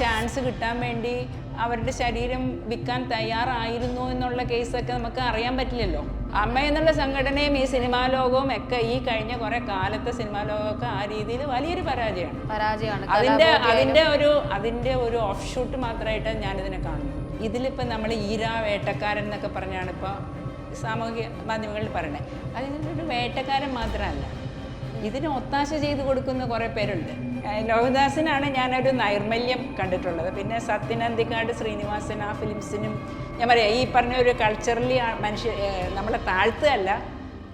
Chance കിട്ടാൻ വേണ്ടി അവരുടെ ശരീരം വിൽക്കാൻ തയ്യാറായിരുന്നു എന്നുള്ള കേസൊക്കെ നമുക്ക് അറിയാൻ പറ്റില്ലല്ലോ. അമ്മ എന്നുള്ള സംഘടനയും ഈ സിനിമാ ലോകവും ഒക്കെ ഈ കഴിഞ്ഞ കുറെ കാലത്തെ സിനിമാ ലോകമൊക്കെ ആ രീതിയിൽ വലിയൊരു പരാജയമാണ്. അതിന്റെ ഒരു ഓഫ് ഷൂട്ട് മാത്രമായിട്ട് ഞാനിതിനെ കാണുന്നു. ഇതിലിപ്പോൾ നമ്മൾ ഈരാ വേട്ടക്കാരൻ എന്നൊക്കെ പറഞ്ഞാണ് ഇപ്പോൾ സാമൂഹ്യ മാധ്യമങ്ങളിൽ പറയണേ. അതിനൊരു വേട്ടക്കാരൻ മാത്രമല്ല, ഇതിന് ഒത്താശ ചെയ്ത് കൊടുക്കുന്ന കുറേ പേരുണ്ട്. ലോഹിദാസിനാണ് ഞാനൊരു നൈർമല്യം കണ്ടിട്ടുള്ളത്. പിന്നെ സത്യനന്ദിക്കാട് ശ്രീനിവാസൻ ആ ഫിലിംസിനും ഞാൻ പറയാം, ഈ പറഞ്ഞ ഒരു കൾച്ചറലി നമ്മളെ താഴ്ത്തുകയല്ല,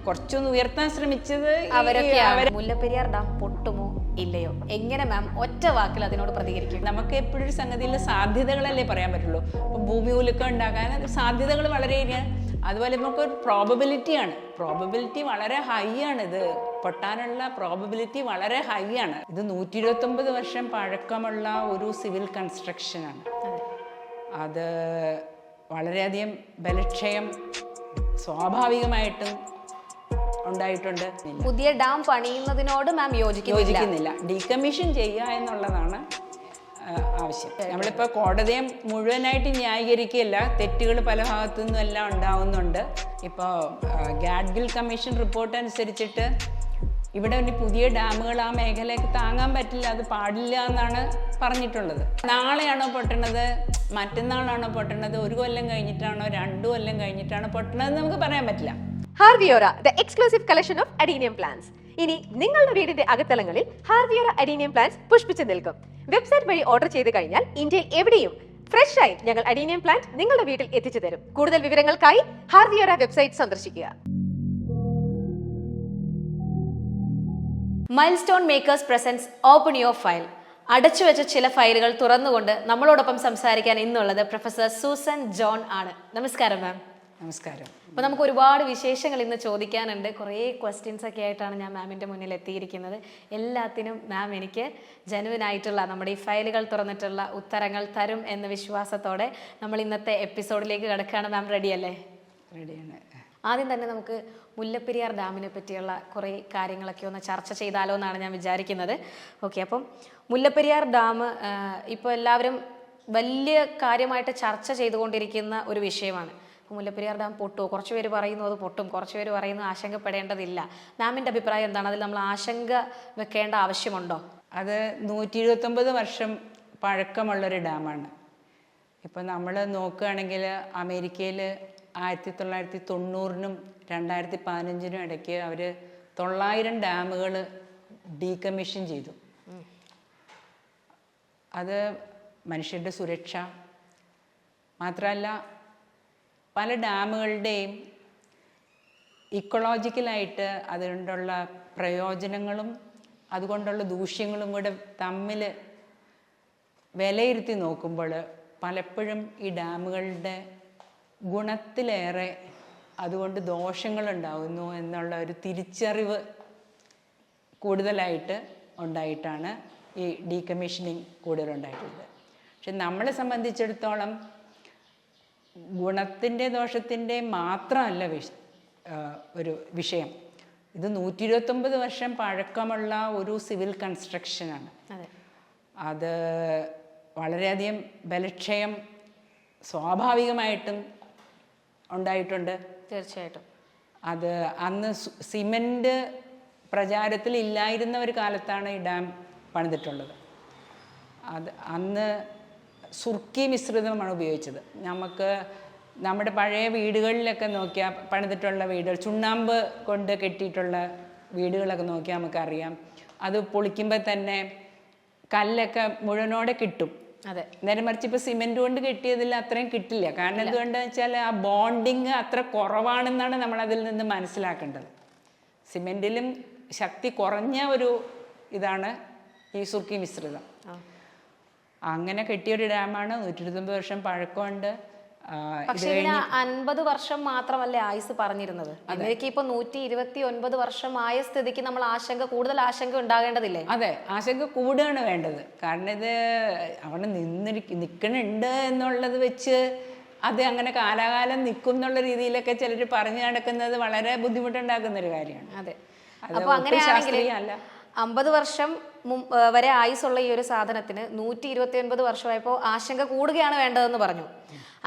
കുറച്ചൊന്ന് ഉയർത്താൻ ശ്രമിച്ചത് അവരൊക്കെ. മുല്ലപ്പെരിയാർ ഡാം പൊട്ടുമോ ഇല്ലയോ, എങ്ങനെ മാം ഒറ്റ വാക്കിൽ അതിനോട് പ്രതികരിക്കും? നമുക്ക് എപ്പോഴും ഒരു സംഗതിയിൽ സാധ്യതകളല്ലേ പറയാൻ പറ്റുള്ളൂ. ഇപ്പം ഭൂമി ഉലുക്കം ഉണ്ടാക്കാൻ സാധ്യതകൾ വളരെയേറെയാണ്. അതുപോലെ നമുക്കൊരു പ്രോബബിലിറ്റി വളരെ ഹൈ ആണ്. ഇത് പൊട്ടാനുള്ള പ്രോബബിലിറ്റി വളരെ ഹൈ ആണ്. ഇത് 129 വർഷം പഴക്കമുള്ള ഒരു സിവിൽ കൺസ്ട്രക്ഷനാണ്. അത് വളരെയധികം ബലക്ഷയം സ്വാഭാവികമായിട്ടും ഉണ്ടായിട്ടുണ്ട്. പുതിയ ഡാം പണിയുന്നതിനോട് മാം യോജിക്കുന്നില്ല. ഡീകമ്മീഷൻ ചെയ്യുക എന്നുള്ളതാണ് ആവശ്യം. നമ്മളിപ്പോൾ കോടതിയെ മുഴുവനായിട്ട് ന്യായീകരിക്കുകയല്ല, തെറ്റുകൾ പല ഭാഗത്തു നിന്നും എല്ലാം ഉണ്ടാവുന്നുണ്ട്. ഇപ്പോൾ ഗാഡ്ഗിൽ കമ്മീഷൻ റിപ്പോർട്ട് അനുസരിച്ചിട്ട് ഇവിടെ ഇനി പുതിയ ഡാമുകൾ ആ മേഖലയ്ക്ക് താങ്ങാൻ പറ്റില്ല, അത് പാടില്ല എന്നാണ് പറഞ്ഞിട്ടുള്ളത്. നാളെയാണോ പൊട്ടണത്, മറ്റന്നാളാണോ പൊട്ടണത്, 1 കൊല്ലം കഴിഞ്ഞിട്ടാണോ 2 കൊല്ലം കഴിഞ്ഞിട്ടാണോ പൊട്ടണത് നമുക്ക് പറയാൻ പറ്റില്ല. ഹാർവിയോറ, the exclusive collection of adenium plants. ഇനി നിങ്ങളുടെ വീടിന്റെ അകത്തളങ്ങളിൽ ഹാർവിയോറ അഡീനിയം പ്ലാന്റ്സ് പുഷ്പിച്ചു നിൽക്കും. വെബ്സൈറ്റ് വഴി ഓർഡർ ചെയ്ത് കഴിഞ്ഞാൽ ഇന്ത്യയിൽ എവിടെയും ഫ്രഷ് ആയി ഞങ്ങൾ അഡീനിയം പ്ലാന്റ് നിങ്ങളുടെ വീട്ടിൽ എത്തിച്ചു തരും. കൂടുതൽ വിവരങ്ങൾക്കായി ഹാർവിയോറ വെബ്സൈറ്റ് സന്ദർശിക്കുക. Milestone makers presents open your file. അടച്ചുവെച്ച ചില ഫയലുകൾ തുറന്നുകൊണ്ട് നമ്മളോടൊപ്പം സംസാരിക്കാൻ ഇന്നുള്ളത് പ്രൊഫസർ സൂസൻ ജോൺ ആണ്. നമസ്കാരം മാം. നമസ്കാരം. അപ്പോൾ നമുക്ക് ഒരുപാട് വിശേഷങ്ങൾ ഇന്ന് ചോദിക്കാനുണ്ട്. കുറേ ക്വസ്റ്റ്യൻസ് ഒക്കെ ആയിട്ടാണ് ഞാൻ മാമിൻ്റെ മുന്നിൽ എത്തിയിരിക്കുന്നത്. എല്ലാത്തിനും മാം എനിക്ക് ജനുവിനായിട്ടുള്ള നമ്മുടെ ഈ ഫയലുകൾ തുറന്നിട്ടുള്ള ഉത്തരങ്ങൾ തരും എന്ന വിശ്വാസത്തോടെ നമ്മൾ ഇന്നത്തെ എപ്പിസോഡിലേക്ക് കിടക്കുകയാണ്. മാം റെഡിയല്ലേ? റെഡിയാണ്. ആദ്യം തന്നെ നമുക്ക് മുല്ലപ്പെരിയാർ ഡാമിനെ പറ്റിയുള്ള കുറേ കാര്യങ്ങളൊക്കെ ഒന്ന് ചർച്ച ചെയ്താലോ എന്നാണ് ഞാൻ വിചാരിക്കുന്നത്. ഓക്കെ, അപ്പം മുല്ലപ്പെരിയാർ ഡാം ഇപ്പോൾ എല്ലാവരും വലിയ കാര്യമായിട്ട് ചർച്ച ചെയ്തുകൊണ്ടിരിക്കുന്ന ഒരു വിഷയമാണ്. മുല്ലപ്പെരിയാർ ഡാം പൊട്ടുമോ? കുറച്ച് പേര് പറയുന്നു അത് പൊട്ടും, കുറച്ച് പേര് പറയുന്നു ആശങ്കപ്പെടേണ്ടതില്ല. മാമിൻ്റെ അഭിപ്രായം എന്താണ്? അതിൽ നമ്മൾ ആശങ്ക വെക്കേണ്ട ആവശ്യമുണ്ടോ? അത് 129 വർഷം പഴക്കമുള്ളൊരു ഡാമാണ്. ഇപ്പം നമ്മൾ നോക്കുകയാണെങ്കിൽ അമേരിക്കയിൽ 1990-നും 2015-നും ഇടയ്ക്ക് അവർ 900 ഡാമുകൾ ഡീകമ്മീഷൻ ചെയ്തു. അത് മനുഷ്യരുടെ സുരക്ഷ മാത്രമല്ല, പല ഡാമുകളുടെയും ഇക്കോളജിക്കലായിട്ട് അതുകൊണ്ടുള്ള പ്രയോജനങ്ങളും അതുകൊണ്ടുള്ള ദൂഷ്യങ്ങളും കൂടെ തമ്മിൽ വിലയിരുത്തി നോക്കുമ്പോൾ പലപ്പോഴും ഈ ഡാമുകളുടെ ഗുണത്തിലേറെ അതുകൊണ്ട് ദോഷങ്ങളുണ്ടാകുന്നു എന്നുള്ള ഒരു തിരിച്ചറിവ് കൂടുതലായിട്ട് ഉണ്ടായിട്ടാണ് ഈ ഡീകമ്മീഷനിങ് കൂടുതലുണ്ടായിട്ടുള്ളത്. പക്ഷെ നമ്മളെ സംബന്ധിച്ചിടത്തോളം ഗുണത്തിൻ്റെ ദോഷത്തിൻ്റെ മാത്രമല്ല ഒരു വിഷയം. ഇത് 129 വർഷം പഴക്കമുള്ള ഒരു സിവിൽ കൺസ്ട്രക്ഷനാണ്. അത് വളരെയധികം ബലക്ഷയം സ്വാഭാവികമായിട്ടും ഉണ്ടായിട്ടുണ്ട്. തീർച്ചയായിട്ടും. അത് അന്ന് സിമൻറ്റ് പ്രചാരത്തിൽ ഇല്ലായിരുന്ന ഒരു കാലത്താണ് ഈ ഡാം പണിതിട്ടുള്ളത്. അത് അന്ന് സുർക്കി മിശ്രിതമാണ് ഉപയോഗിച്ചത്. നമുക്ക് നമ്മുടെ പഴയ വീടുകളിലൊക്കെ നോക്കിയാൽ പണിതിട്ടുള്ള വീടുകൾ, ചുണ്ണാമ്പ് കൊണ്ട് കെട്ടിയിട്ടുള്ള വീടുകളൊക്കെ നോക്കിയാൽ നമുക്കറിയാം, അത് പൊളിക്കുമ്പോൾ തന്നെ കല്ലൊക്കെ മുഴുവനോടെ കിട്ടും. അതെ. നേരെ മറിച്ച് ഇപ്പോൾ സിമെൻറ്റ് കൊണ്ട് കെട്ടിയതിൽ അത്രയും കിട്ടില്ല. കാരണം എന്തുകൊണ്ടെന്ന് വെച്ചാൽ ആ ബോണ്ടിങ് അത്ര കുറവാണെന്നാണ് നമ്മളതിൽ നിന്ന് മനസ്സിലാക്കേണ്ടത്. സിമെൻറ്റിലും ശക്തി കുറഞ്ഞ ഒരു ഇതാണ് ഈ സുർക്കി മിശ്രിതം. അങ്ങനെ കെട്ടിയൊരു ഡാമാണ്. 129 വർഷം പഴക്കമുണ്ട്. പക്ഷേ 50 വർഷം മാത്രമല്ലേ ആയുസ് പറഞ്ഞിരുന്നത്. അതിലേക്ക് ഇപ്പൊ 129 വർഷമായ സ്ഥിതിക്ക് നമ്മൾ കൂടുതൽ ആശങ്ക ഉണ്ടാകേണ്ടതില്ലേ? അതെ, ആശങ്ക കൂടുകയാണ് വേണ്ടത്. കാരണം ഇത് അവിടെ നിൽക്കണുണ്ട് എന്നുള്ളത് വെച്ച് അത് അങ്ങനെ കാലാകാലം നിൽക്കും എന്നുള്ള രീതിയിലൊക്കെ ചിലർ പറഞ്ഞു നടക്കുന്നത് വളരെ ബുദ്ധിമുട്ടുണ്ടാക്കുന്ന ഒരു കാര്യമാണ്. അതെ. അപ്പൊ അങ്ങനെയാണെങ്കിൽ 50 വർഷം വരെ ആയുസുള്ള ഈ ഒരു സാധനത്തിന് 129 വർഷമായപ്പോൾ ആശങ്ക കൂടുകയാണ് വേണ്ടതെന്ന് പറഞ്ഞു.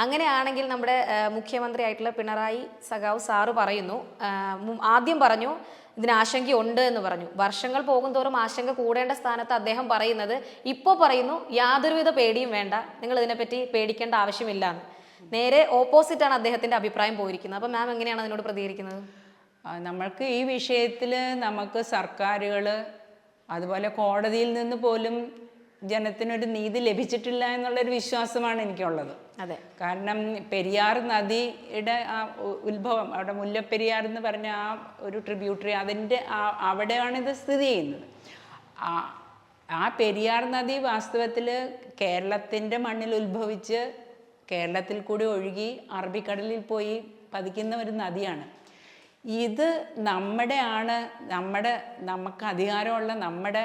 അങ്ങനെയാണെങ്കിൽ നമ്മുടെ മുഖ്യമന്ത്രി ആയിട്ടുള്ള പിണറായി സഖാവ് സാറ് പറയുന്നു, ആദ്യം പറഞ്ഞു ഇതിന് ആശങ്കയുണ്ട് എന്ന് പറഞ്ഞു. വർഷങ്ങൾ പോകുന്തോറും ആശങ്ക കൂടേണ്ട സ്ഥാനത്ത് അദ്ദേഹം പറയുന്നത് ഇപ്പോൾ പറയുന്നു യാതൊരുവിധ പേടിയും വേണ്ട, നിങ്ങൾ ഇതിനെപ്പറ്റി പേടിക്കേണ്ട ആവശ്യമില്ല എന്ന്. നേരെ ഓപ്പോസിറ്റാണ് അദ്ദേഹത്തിന്റെ അഭിപ്രായം പോയിരിക്കുന്നത്. അപ്പം മാം എങ്ങനെയാണ് അതിനോട് പ്രതികരിക്കുന്നത്? നമ്മൾക്ക് ഈ വിഷയത്തിൽ നമുക്ക് സർക്കാരുകൾ അതുപോലെ കോടതിയിൽ നിന്ന് പോലും ജനത്തിനൊരു നീതി ലഭിച്ചിട്ടില്ല എന്നുള്ളൊരു വിശ്വാസമാണ് എനിക്കുള്ളത്. അതെ, കാരണം പെരിയാർ നദിയുടെ ആ ഉത്ഭവം, അവിടെ മുല്ലപ്പെരിയാർ എന്ന് പറഞ്ഞ ആ ഒരു ട്രിബ്യൂട്ടറി, അതിൻ്റെ അവിടെയാണ് ഇത് സ്ഥിതി ചെയ്യുന്നത്. ആ പെരിയാർ നദി വാസ്തവത്തിൽ കേരളത്തിൻ്റെ മണ്ണിൽ ഉത്ഭവിച്ച് കേരളത്തിൽ കൂടി ഒഴുകി അറബിക്കടലിൽ പോയി പതിക്കുന്ന ഒരു നദിയാണ്. ഇത് നമുക്ക് അധികാരമുള്ള നമ്മുടെ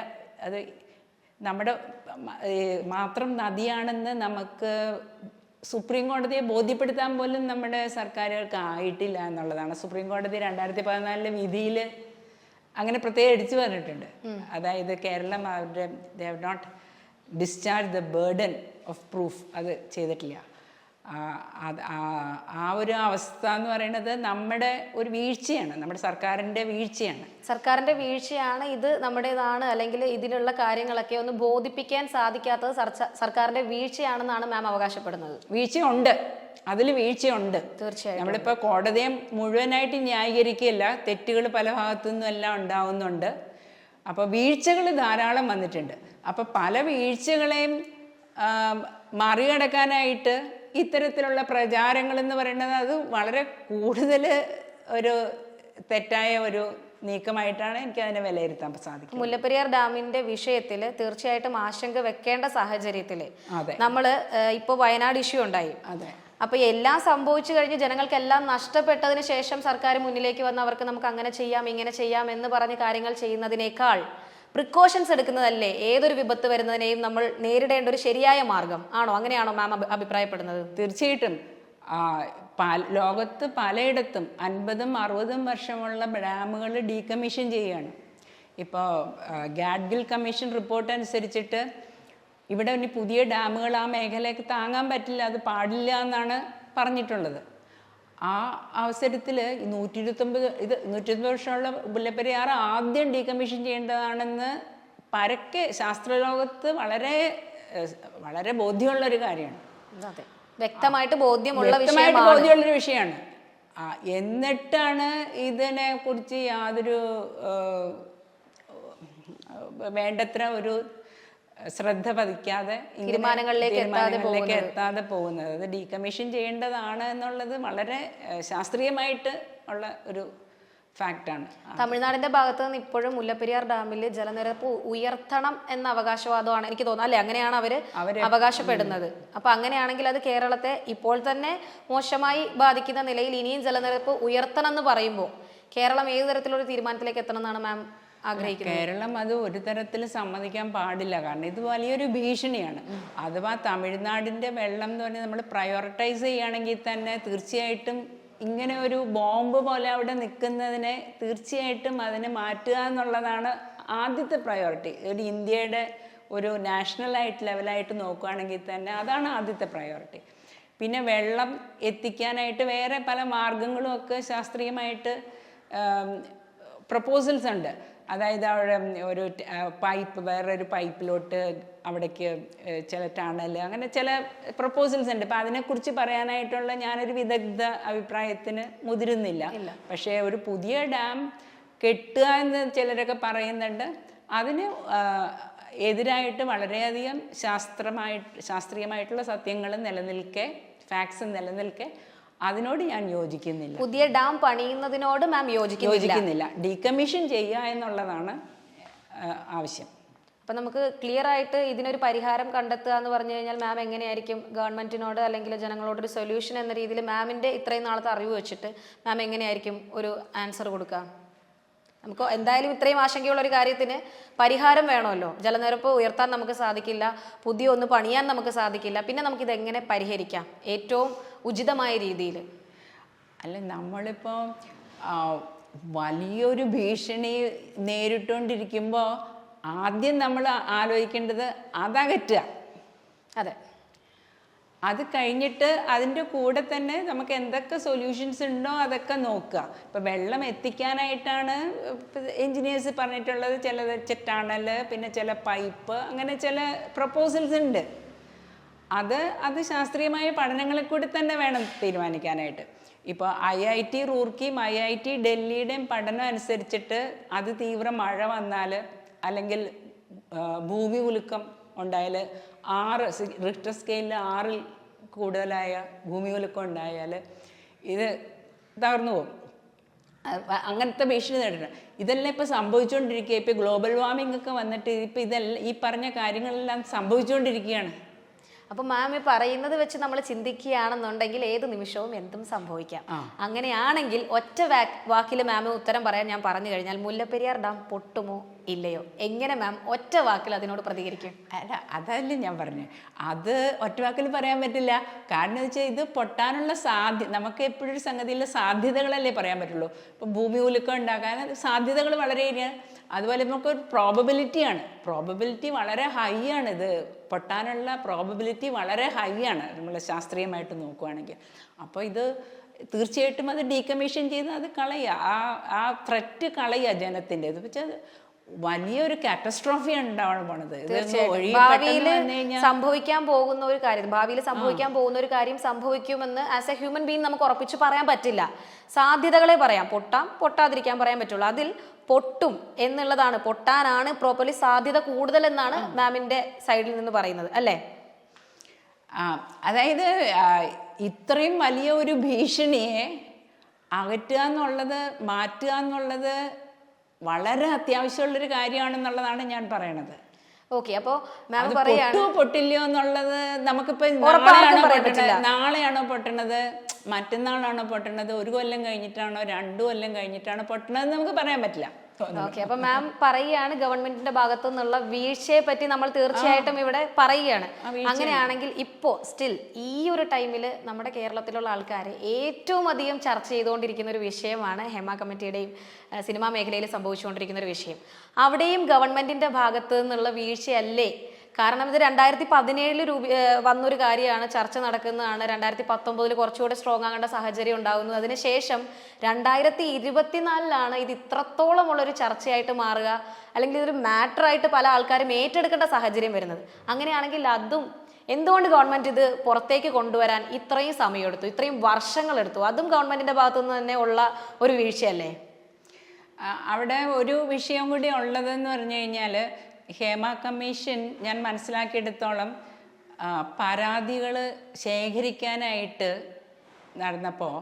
മാത്രം നദിയാണെന്ന് നമുക്ക് സുപ്രീം കോടതിയെ ബോധ്യപ്പെടുത്താൻ പോലും നമ്മുടെ സർക്കാരുകൾക്ക് ആയിട്ടില്ല എന്നുള്ളതാണ്. സുപ്രീം കോടതി 2014 വിധിയിൽ അങ്ങനെ പ്രത്യേകം എടുത്തു പറഞ്ഞിട്ടുണ്ട്. അതായത് കേരളം അവരുടെ they have not discharge the burden of proof, അത് ചെയ്തിട്ടില്ല. ആ ഒരു അവസ്ഥ എന്ന് പറയുന്നത് നമ്മുടെ ഒരു വീഴ്ചയാണ്, നമ്മുടെ സർക്കാരിൻ്റെ വീഴ്ചയാണ്. ഇത് നമ്മുടേതാണ്, അല്ലെങ്കിൽ ഇതിലുള്ള കാര്യങ്ങളൊക്കെ ഒന്ന് ബോധിപ്പിക്കാൻ സാധിക്കാത്തത് സർക്കാരിന്റെ വീഴ്ചയാണെന്നാണ് മാം അവകാശപ്പെടുന്നത്. വീഴ്ചയുണ്ട്, അതിൽ വീഴ്ചയുണ്ട് തീർച്ചയായും. നമ്മളിപ്പോൾ കോടതിയെ മുഴുവനായിട്ട് ന്യായീകരിക്കുകയല്ല, തെറ്റുകൾ പല ഭാഗത്തു നിന്നും എല്ലാം ഉണ്ടാവുന്നുണ്ട്. അപ്പോൾ വീഴ്ചകൾ ധാരാളം വന്നിട്ടുണ്ട്. അപ്പോൾ പല വീഴ്ചകളെയും മറികടക്കാനായിട്ട് ഇത്തരത്തിലുള്ള പ്രചാരങ്ങൾ എന്ന് പറയുന്നത് അത് വളരെ കൂടുതൽ ഒരു തെറ്റായ ഒരു നീക്കമായിട്ടാണ് എനിക്ക് അതിനെ വിലയിരുത്താൻ സാധിക്കും. മുല്ലപ്പെരിയാർ ഡാമിന്റെ വിഷയത്തിൽ തീർച്ചയായിട്ടും ആശങ്ക വെക്കേണ്ട സാഹചര്യത്തിൽ നമ്മൾ ഇപ്പോൾ വയനാട് ഇഷ്യൂ ഉണ്ടായി. അതെ, അപ്പൊ എല്ലാം സംഭവിച്ചു കഴിഞ്ഞ് ജനങ്ങൾക്കെല്ലാം നഷ്ടപ്പെട്ടതിന് ശേഷം സർക്കാർ മുന്നിലേക്ക് വന്ന് അവർക്ക് നമുക്ക് അങ്ങനെ ചെയ്യാം ഇങ്ങനെ ചെയ്യാം എന്ന് പറഞ്ഞ് കാര്യങ്ങൾ ചെയ്യുന്നതിനേക്കാൾ പ്രിക്കോഷൻസ് എടുക്കുന്നതല്ലേ ഏതൊരു വിപത്ത് വരുന്നതിനെയും നമ്മൾ നേരിടേണ്ട ഒരു ശരിയായ മാർഗം ആണോ? അങ്ങനെയാണോ മാം അഭിപ്രായപ്പെടുന്നത്? തീർച്ചയായിട്ടും. ലോകത്ത് പലയിടത്തും 50-60 വർഷമുള്ള ഡാമുകൾ ഡീകമ്മീഷൻ ചെയ്യുകയാണ്. ഇപ്പോൾ ഗാഡ്ഗിൽ കമ്മീഷൻ റിപ്പോർട്ട് അനുസരിച്ചിട്ട് ഇവിടെ ഇനി പുതിയ ഡാമുകൾ ആ മേഖലയ്ക്ക് താങ്ങാൻ പറ്റില്ല, അത് പാടില്ല എന്നാണ് പറഞ്ഞിട്ടുള്ളത്. ആ അവസരത്തിൽ 129 വർഷമുള്ള മുല്ലപ്പെരിയാർ ആദ്യം ഡീകമ്മീഷൻ ചെയ്യേണ്ടതാണെന്ന് പരക്കെ ശാസ്ത്രലോകത്ത് വളരെ വളരെ ബോധ്യമുള്ളൊരു കാര്യമാണ്. അതെ, വ്യക്തമായിട്ട് ബോധ്യമുള്ളൊരു വിഷയമാണ്. എന്നിട്ടാണ് ഇതിനെ കുറിച്ച് യാതൊരു വേണ്ടത്ര ഒരു ശ്രദ്ധ പതിക്കാതെ തീരുമാനങ്ങളിലേക്ക് എത്താതെ പോകുന്നത്. അത് ഡീകമ്മീഷൻ ചെയ്യേണ്ടതാണ് എന്നുള്ളത് വളരെ ശാസ്ത്രീയമായിട്ട് ഉള്ള ഒരു ഫാക്റ്റാണ്. തമിഴ്നാടിന്റെ ഭാഗത്ത് നിന്ന് ഇപ്പോഴും മുല്ലപ്പെരിയാർ ഡാമിൽ ജലനിരപ്പ് ഉയർത്തണം എന്ന അവകാശവാദമാണ് എനിക്ക് തോന്നുന്നത്, അല്ലെ? അങ്ങനെയാണ് അവര് അവകാശപ്പെടുന്നത്. അപ്പൊ അങ്ങനെയാണെങ്കിൽ അത് കേരളത്തെ ഇപ്പോൾ തന്നെ മോശമായി ബാധിക്കുന്ന നിലയിൽ ഇനിയും ജലനിരപ്പ് ഉയർത്തണം എന്ന് പറയുമ്പോൾ കേരളം ഏത് തരത്തിലൊരു തീരുമാനത്തിലേക്ക് എത്തണം എന്നാണ് മാം ആഗ്രഹിക്കുന്നത്? കേരളം അത് ഒരു തരത്തിൽ സമ്മതിക്കാൻ പാടില്ല. കാരണം ഇത് വലിയൊരു ഭീഷണിയാണ്. അഥവാ തമിഴ്നാടിൻ്റെ വെള്ളം എന്ന് പറഞ്ഞാൽ നമ്മൾ പ്രയോറിറ്റൈസ് ചെയ്യുകയാണെങ്കിൽ തന്നെ തീർച്ചയായിട്ടും ഇങ്ങനെ ഒരു ബോംബ് പോലെ അവിടെ നിൽക്കുന്നതിനെ തീർച്ചയായിട്ടും അതിനെ മാറ്റുക എന്നുള്ളതാണ് ആദ്യത്തെ പ്രയോറിറ്റി. ഒരു ഇന്ത്യയുടെ ഒരു നാഷണലായിട്ട് ലെവലായിട്ട് നോക്കുകയാണെങ്കിൽ തന്നെ അതാണ് ആദ്യത്തെ പ്രയോറിറ്റി. പിന്നെ വെള്ളം എത്തിക്കാനായിട്ട് വേറെ പല മാർഗങ്ങളും ഒക്കെ ശാസ്ത്രീയമായിട്ട് പ്രപ്പോസൽസ് ഉണ്ട്. അതായത് അവിടെ ഒരു പൈപ്പ്, വേറൊരു പൈപ്പിലോട്ട് അവിടേക്ക് ചില ടണൽ, അങ്ങനെ ചില പ്രപ്പോസൽസ് ഉണ്ട്. അപ്പം അതിനെക്കുറിച്ച് പറയാനായിട്ടുള്ള ഞാനൊരു വിദഗ്ധ അഭിപ്രായത്തിന് മുതിരുന്നില്ല. പക്ഷേ ഒരു പുതിയ ഡാം കെട്ടുക എന്ന് ചിലരൊക്കെ പറയുന്നുണ്ട്. അതിന് എതിരായിട്ട് വളരെയധികം ശാസ്ത്രീയമായിട്ടുള്ള സത്യങ്ങൾ നിലനിൽക്കെ, ഫാക്ട്സ് നിലനിൽക്കെ അതിനോട് ഞാൻ യോജിക്കുന്നില്ല. പുതിയ ഡാം പണിയുന്നതിനോട് മാം യോജിക്കുന്നില്ല. ഡീകമ്മീഷൻ ചെയ്യുക എന്നുള്ളതാണ് ആവശ്യം. അപ്പം നമുക്ക് ക്ലിയർ ആയിട്ട് ഇതിനൊരു പരിഹാരം കണ്ടെത്തുക എന്ന് പറഞ്ഞു കഴിഞ്ഞാൽ മാം എങ്ങനെയായിരിക്കും ഗവൺമെന്റിനോട് അല്ലെങ്കിൽ ജനങ്ങളോടൊരു സൊല്യൂഷൻ എന്ന രീതിയിൽ മാമിന്റെ ഇത്രയും നാളത്തെ അറിവ് വെച്ചിട്ട് മാം എങ്ങനെയായിരിക്കും ഒരു ആൻസർ കൊടുക്കുക? നമുക്ക് എന്തായാലും ഇത്രയും ആശങ്കയുള്ള ഒരു കാര്യത്തിന് പരിഹാരം വേണമല്ലോ. ജലനിരപ്പ് ഉയർത്താൻ നമുക്ക് സാധിക്കില്ല, പുതിയ ഒന്ന് പണിയാൻ നമുക്ക് സാധിക്കില്ല. പിന്നെ നമുക്കിത് എങ്ങനെ പരിഹരിക്കാം ഏറ്റവും ഉചിതമായ രീതിയിൽ? അല്ല, നമ്മളിപ്പോൾ വലിയൊരു ഭീഷണി നേരിട്ടുകൊണ്ടിരിക്കുമ്പോൾ ആദ്യം നമ്മൾ ആലോചിക്കേണ്ടത് അതകറ്റുക. അതെ. അത് കഴിഞ്ഞിട്ട് അതിൻ്റെ കൂടെ തന്നെ നമുക്ക് എന്തൊക്കെ സൊല്യൂഷൻസ് ഉണ്ടോ അതൊക്കെ നോക്കുക. ഇപ്പം വെള്ളം എത്തിക്കാനായിട്ടാണ് എൻജിനീയേഴ്സ് പറഞ്ഞിട്ടുള്ളത്, ചിലത് ടണൽ, പിന്നെ ചില പൈപ്പ്, അങ്ങനെ ചില പ്രപ്പോസൽസ് ഉണ്ട്. അത് ശാസ്ത്രീയമായ പഠനങ്ങളിൽ കൂടി തന്നെ വേണം തീരുമാനിക്കാനായിട്ട്. ഇപ്പോൾ IIT റൂർക്കിയും IIT ഡൽഹിയുടെയും പഠനം അനുസരിച്ചിട്ട് അത് തീവ്ര മഴ വന്നാൽ അല്ലെങ്കിൽ ഭൂമി കുലുക്കം ഉണ്ടായാൽ 6 റിക്ടർ സ്കെയിലിൽ 6 കൂടുതലായ ഭൂമി കുലുക്കം ഉണ്ടായാൽ ഇത് തകർന്നു പോകും. അങ്ങനത്തെ ഭീഷണി നേരിട്ടുണ്ട്. ഇതെല്ലാം ഇപ്പോൾ സംഭവിച്ചുകൊണ്ടിരിക്കുക. ഇപ്പോൾ ഗ്ലോബൽ വാർമിംഗ് ഒക്കെ വന്നിട്ട് ഇപ്പോൾ ഇതെല്ലാം ഈ പറഞ്ഞ കാര്യങ്ങളെല്ലാം സംഭവിച്ചുകൊണ്ടിരിക്കുകയാണ്. അപ്പം മാം ഈ പറയുന്നത് വെച്ച് നമ്മൾ ചിന്തിക്കുകയാണെന്നുണ്ടെങ്കിൽ ഏത് നിമിഷവും എന്തും സംഭവിക്കാം. അങ്ങനെയാണെങ്കിൽ ഒറ്റ വാക്കിൽ മാം ഉത്തരം പറയാൻ ഞാൻ പറഞ്ഞു കഴിഞ്ഞാൽ മുല്ലപ്പെരിയാർ ഡാം പൊട്ടുമോ ഇല്ലയോ, എങ്ങനെ മാം ഒറ്റ വാക്കിൽ അതിനോട് പ്രതികരിക്കും? അല്ല, അതല്ല ഞാൻ പറഞ്ഞു, അത് ഒറ്റ വാക്കിൽ പറയാൻ പറ്റില്ല. കാരണം എന്ന് വെച്ചാൽ ഇത് പൊട്ടാനുള്ള നമുക്ക് എപ്പോഴും ഒരു സംഗതിയിലെ സാധ്യതകളല്ലേ പറയാൻ പറ്റുള്ളൂ. ഇപ്പം ഭൂമി കുലുക്കം ഉണ്ടാക്കാൻ സാധ്യതകൾ വളരെയേറെയാണ്. അതുപോലെ നമുക്കൊരു പ്രോബബിലിറ്റി വളരെ ഹൈ ആണ്. ഇത് പൊട്ടാനുള്ള പ്രോബബിലിറ്റി വളരെ ഹൈ ആണ് നമ്മൾ ശാസ്ത്രീയമായിട്ട് നോക്കുകയാണെങ്കിൽ. അപ്പോൾ ഇത് തീർച്ചയായിട്ടും അത് ഡീകമ്മീഷൻ ചെയ്ത് അത് കളയുക, ആ ത്രെറ്റ് കളയുക ജനത്തിൻ്റെ. ഇത് വെച്ചാൽ വലിയൊരു കാറ്റസ്ട്രോഫി ഉണ്ടാവാൻ പോണത്. ഭാവിയിൽ സംഭവിക്കാൻ പോകുന്ന ഒരു കാര്യം സംഭവിക്കുമെന്ന് ആസ് എ ഹ്യൂമൻ ബീങ് നമുക്ക് ഉറപ്പിച്ച് പറയാൻ പറ്റില്ല. സാധ്യതകളെ പറയാം, പൊട്ടാതിരിക്കാൻ പറയാൻ പറ്റുള്ളൂ. അതിൽ പൊട്ടും എന്നുള്ളതാണ്, പൊട്ടാനാണ് പ്രോപ്പർലി സാധ്യത കൂടുതൽ എന്നാണ് മാമിന്റെ സൈഡിൽ നിന്ന് പറയുന്നത് അല്ലേ? അതായത് ഇത്രയും വലിയ ഒരു ഭീഷണിയെ അകറ്റുക എന്നുള്ളത്, മാറ്റുക എന്നുള്ളത് വളരെ അത്യാവശ്യമുള്ളൊരു കാര്യമാണെന്നുള്ളതാണ് ഞാൻ പറയണത്. ഓക്കെ, അപ്പോ മാം പറയാണ് പൊട്ടില്ലയോ എന്നുള്ളത് നമുക്കിപ്പോ നാളെയാണോ പൊട്ടണത്, മറ്റന്നാളാണോ പൊട്ടണത്, 1 കൊല്ലം കഴിഞ്ഞിട്ടാണോ 2 കൊല്ലം കഴിഞ്ഞിട്ടാണോ പൊട്ടണത് നമുക്ക് പറയാൻ പറ്റില്ല. ഓക്കെ, അപ്പൊ മാം പറയുകയാണ് ഗവൺമെന്റിന്റെ ഭാഗത്തു നിന്നുള്ള വീഴ്ചയെ പറ്റി നമ്മൾ തീർച്ചയായിട്ടും ഇവിടെ പറയുകയാണ്. അങ്ങനെയാണെങ്കിൽ ഇപ്പോ സ്റ്റിൽ ഈ ഒരു ടൈമിൽ നമ്മുടെ കേരളത്തിലുള്ള ആൾക്കാരെ ഏറ്റവും അധികം ചർച്ച ചെയ്തുകൊണ്ടിരിക്കുന്ന ഒരു വിഷയമാണ് ഹേമ കമ്മിറ്റിയുടെയും സിനിമാ മേഖലയിൽ സംഭവിച്ചുകൊണ്ടിരിക്കുന്ന ഒരു വിഷയം. അവിടെയും ഗവൺമെന്റിന്റെ ഭാഗത്ത് നിന്നുള്ള വീഴ്ചയല്ലേ? കാരണം ഇത് 2017 വന്നൊരു കാര്യമാണ്, ചർച്ച നടക്കുന്നതാണ്. 2019 കുറച്ചുകൂടെ സ്ട്രോങ് ആകേണ്ട സാഹചര്യം ഉണ്ടാകുന്നു. അതിനുശേഷം 2024 ഇത് ഇത്രത്തോളമുള്ളൊരു ചർച്ചയായിട്ട് മാറുക, അല്ലെങ്കിൽ ഇതൊരു മാറ്ററായിട്ട് പല ആൾക്കാരും ഏറ്റെടുക്കേണ്ട സാഹചര്യം വരുന്നത്. അങ്ങനെയാണെങ്കിൽ അതും എന്തുകൊണ്ട് ഗവൺമെന്റ് ഇത് പുറത്തേക്ക് കൊണ്ടുവരാൻ ഇത്രയും സമയമെടുത്തു, ഇത്രയും വർഷങ്ങളെടുത്തു? അതും ഗവൺമെന്റിന്റെ ഭാഗത്തുനിന്ന് തന്നെ ഉള്ള ഒരു വീഴ്ചയല്ലേ? അവിടെ ഒരു വിഷയം കൂടി ഉള്ളതെന്ന് പറഞ്ഞു കഴിഞ്ഞാൽ, ഹേമ കമ്മീഷൻ ഞാൻ മനസ്സിലാക്കിയെടുത്തോളം പരാതികൾ ശേഖരിക്കാനായിട്ട് നടന്നപ്പോൾ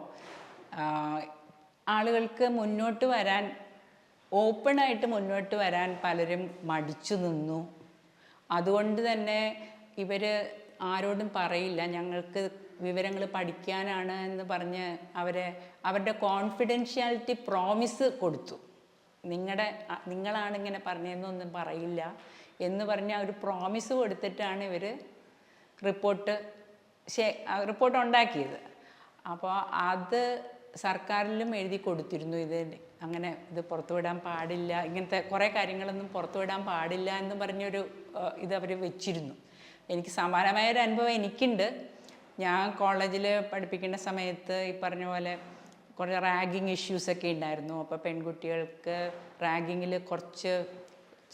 ആളുകൾക്ക് മുന്നോട്ട് വരാൻ, ഓപ്പണായിട്ട് മുന്നോട്ട് വരാൻ പലരും മടിച്ചു നിന്നു. അതുകൊണ്ട് തന്നെ ഇവർ ആരോടും പറയില്ല, ഞങ്ങൾക്ക് വിവരങ്ങൾ പഠിക്കാനാണ് എന്ന് പറഞ്ഞ് അവരുടെ കോൺഫിഡൻഷ്യാലിറ്റി പ്രോമിസ് കൊടുത്തു. നിങ്ങളാണ് ഇങ്ങനെ പറഞ്ഞതെന്നൊന്നും പറയില്ല എന്ന് പറഞ്ഞ ഒരു പ്രോമിസ് കൊടുത്തിട്ടാണ് ഇവർ റിപ്പോർട്ട് ഉണ്ടാക്കിയത്. അപ്പോൾ അത് സർക്കാരിലും എഴുതി കൊടുത്തിരുന്നു, ഇത് പുറത്തുവിടാൻ പാടില്ല, ഇങ്ങനത്തെ കുറേ കാര്യങ്ങളൊന്നും പുറത്തുവിടാൻ പാടില്ല എന്ന് പറഞ്ഞൊരു ഇത് അവർ വെച്ചിരുന്നു. എനിക്ക് സമാനമായൊരു അനുഭവം എനിക്കുണ്ട്. ഞാൻ കോളേജിൽ പഠിപ്പിക്കുന്ന സമയത്ത് ഈ പറഞ്ഞ പോലെ കുറേ റാഗിങ് ഇഷ്യൂസൊക്കെ ഉണ്ടായിരുന്നു. അപ്പോൾ പെൺകുട്ടികൾക്ക് റാഗിങ്ങിൽ കുറച്ച്